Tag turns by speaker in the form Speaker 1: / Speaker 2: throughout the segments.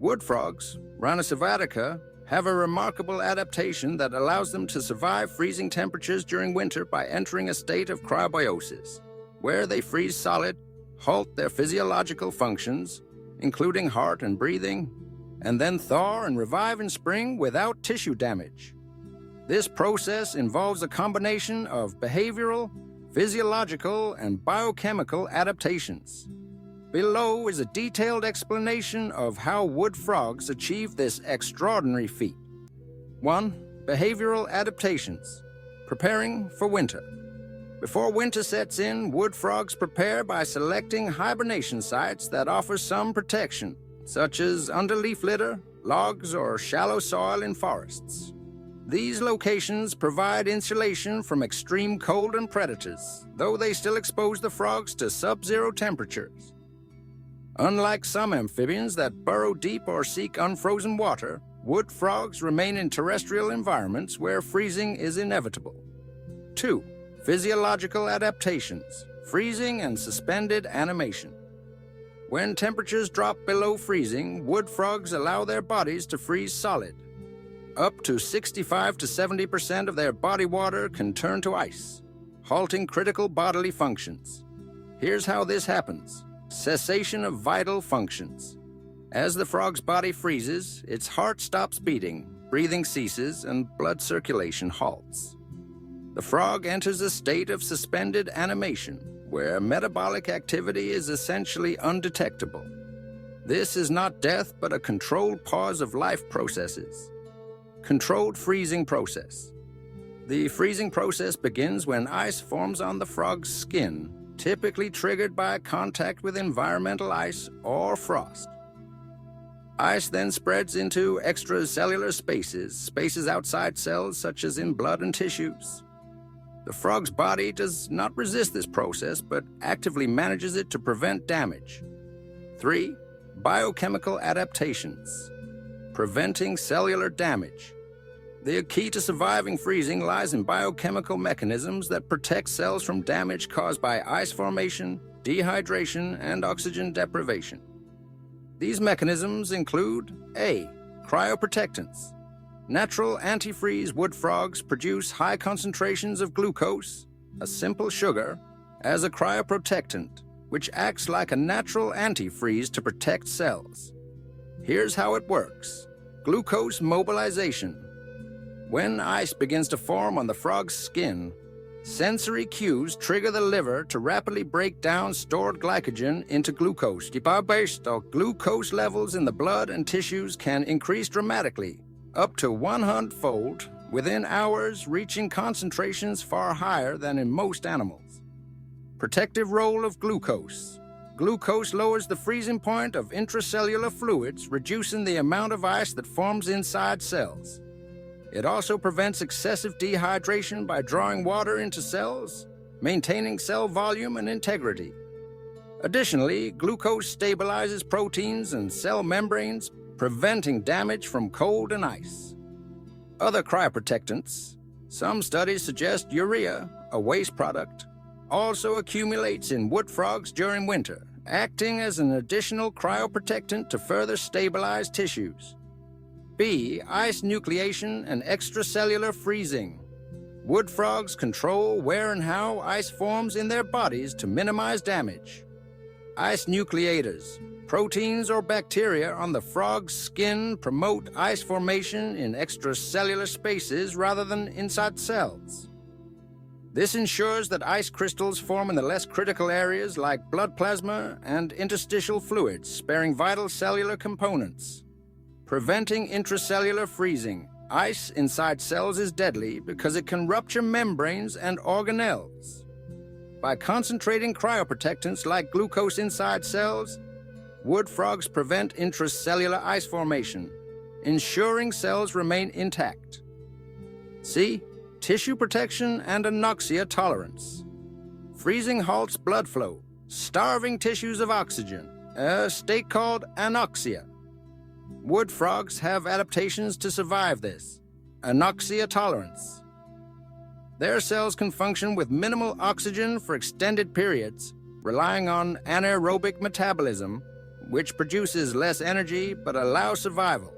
Speaker 1: Wood frogs, Rhinocevatica, have a remarkable adaptation that allows them to survive freezing temperatures during winter by entering a state of cryobiosis, where they freeze solid, halt their physiological functions, including heart and breathing, and then thaw and revive in spring without tissue damage. This process involves a combination of behavioral, physiological, and biochemical adaptations. Below is a detailed explanation of how wood frogs achieve this extraordinary feat. 1. Behavioral adaptations. Preparing for winter. Before winter sets in, wood frogs prepare by selecting hibernation sites that offer some protection, such as underleaf litter, logs, or shallow soil in forests. These locations provide insulation from extreme cold and predators, though they still expose the frogs to sub-zero temperatures. Unlike some amphibians that burrow deep or seek unfrozen water, wood frogs remain in terrestrial environments where freezing is inevitable. 2. Physiological adaptations, freezing and suspended animation. When temperatures drop below freezing, wood frogs allow their bodies to freeze solid. Up to 65 to 70% of their body water can turn to ice, halting critical bodily functions. Here's how this happens. Cessation of vital functions. As the frog's body freezes, its heart stops beating, breathing ceases, and blood circulation halts. The frog enters a state of suspended animation, where metabolic activity is essentially undetectable. This is not death, but a controlled pause of life processes. Controlled freezing process. The freezing process begins when ice forms on the frog's skin, typically triggered by contact with environmental ice or frost. Ice then spreads into extracellular spaces outside cells such as in blood and tissues. The frog's body does not resist this process, but actively manages it to prevent damage. 3. Biochemical adaptations. Preventing cellular damage. The key to surviving freezing lies in biochemical mechanisms that protect cells from damage caused by ice formation, dehydration, and oxygen deprivation. These mechanisms include A. Cryoprotectants. Natural antifreeze wood frogs produce high concentrations of glucose, a simple sugar, as a cryoprotectant, which acts like a natural antifreeze to protect cells. Here's how it works. Glucose mobilization. When ice begins to form on the frog's skin, sensory cues trigger the liver to rapidly break down stored glycogen into glucose. Glucose levels in the blood and tissues can increase dramatically, up to 100-fold, within hours, reaching concentrations far higher than in most animals. Protective role of glucose. Glucose lowers the freezing point of intracellular fluids, reducing the amount of ice that forms inside cells. It also prevents excessive dehydration by drawing water into cells, maintaining cell volume and integrity. Additionally, glucose stabilizes proteins and cell membranes, preventing damage from cold and ice. Other cryoprotectants. Some studies suggest urea, a waste product, also accumulates in wood frogs during winter, acting as an additional cryoprotectant to further stabilize tissues. B. Ice nucleation and extracellular freezing. Wood frogs control where and how ice forms in their bodies to minimize damage. Ice nucleators. Proteins or bacteria on the frog's skin promote ice formation in extracellular spaces rather than inside cells. This ensures that ice crystals form in the less critical areas like blood plasma and interstitial fluids, sparing vital cellular components. Preventing intracellular freezing. Ice inside cells is deadly because it can rupture membranes and organelles. By concentrating cryoprotectants like glucose inside cells, wood frogs prevent intracellular ice formation, ensuring cells remain intact. C. Tissue protection and anoxia tolerance. Freezing halts blood flow, starving tissues of oxygen, a state called anoxia. Wood frogs have adaptations to survive this. Anoxia tolerance. Their cells can function with minimal oxygen for extended periods, relying on anaerobic metabolism, which produces less energy but allows survival.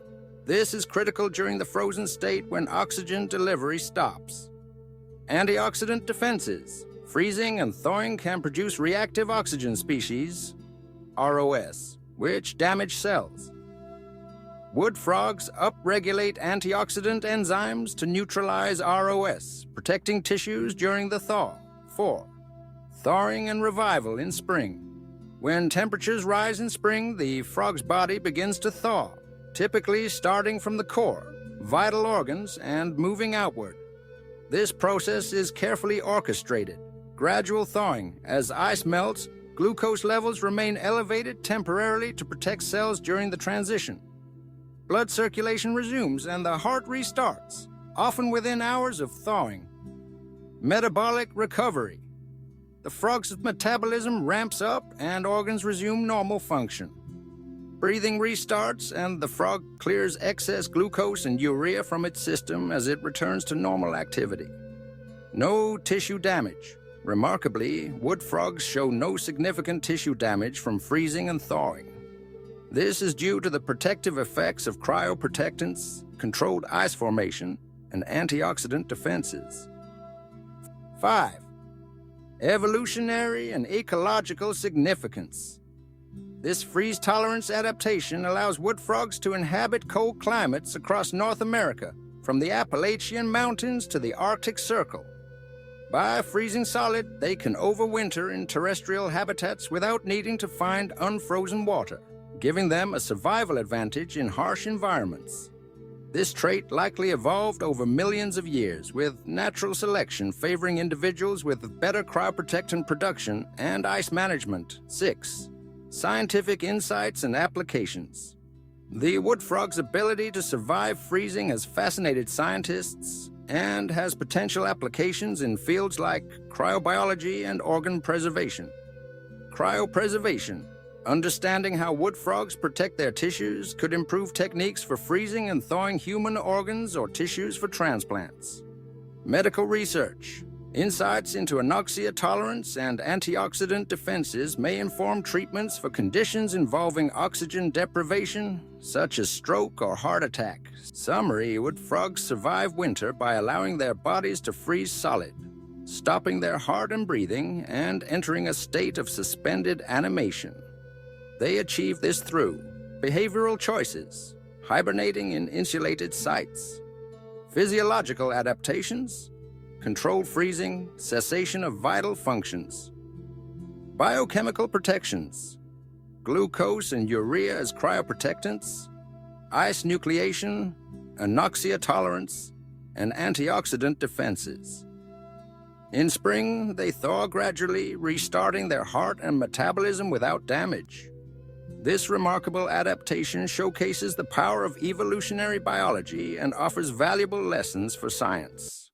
Speaker 1: This is critical during the frozen state when oxygen delivery stops. Antioxidant defenses. Freezing and thawing can produce reactive oxygen species, ROS, which damage cells. Wood frogs upregulate antioxidant enzymes to neutralize ROS, protecting tissues during the thaw. 4. Thawing and revival in spring. When temperatures rise in spring, the frog's body begins to thaw, typically starting from the core, vital organs, and moving outward. This process is carefully orchestrated. Gradual thawing. As ice melts, glucose levels remain elevated temporarily to protect cells during the transition. Blood circulation resumes and the heart restarts, often within hours of thawing. Metabolic recovery. The frog's metabolism ramps up and organs resume normal function. Breathing restarts and the frog clears excess glucose and urea from its system as it returns to normal activity. No tissue damage. Remarkably, wood frogs show no significant tissue damage from freezing and thawing. This is due to the protective effects of cryoprotectants, controlled ice formation, and antioxidant defenses. 5. Evolutionary and ecological significance. This freeze-tolerance adaptation allows wood frogs to inhabit cold climates across North America, from the Appalachian Mountains to the Arctic Circle. By freezing solid, they can overwinter in terrestrial habitats without needing to find unfrozen water, giving them a survival advantage in harsh environments. This trait likely evolved over millions of years, with natural selection favoring individuals with better cryoprotectant production and ice management. 6. Scientific insights and applications. The wood frog's ability to survive freezing has fascinated scientists and has potential applications in fields like cryobiology and organ preservation. Cryopreservation. Understanding how wood frogs protect their tissues could improve techniques for freezing and thawing human organs or tissues for transplants. Medical research. Insights into anoxia tolerance and antioxidant defenses may inform treatments for conditions involving oxygen deprivation, such as stroke or heart attack. Summary: wood frogs survive winter by allowing their bodies to freeze solid, stopping their heart and breathing, and entering a state of suspended animation. They achieve this through behavioral choices, hibernating in insulated sites, physiological adaptations, controlled freezing, cessation of vital functions, biochemical protections, glucose and urea as cryoprotectants, ice nucleation, anoxia tolerance, and antioxidant defenses. In spring, they thaw gradually, restarting their heart and metabolism without damage. This remarkable adaptation showcases the power of evolutionary biology and offers valuable lessons for science.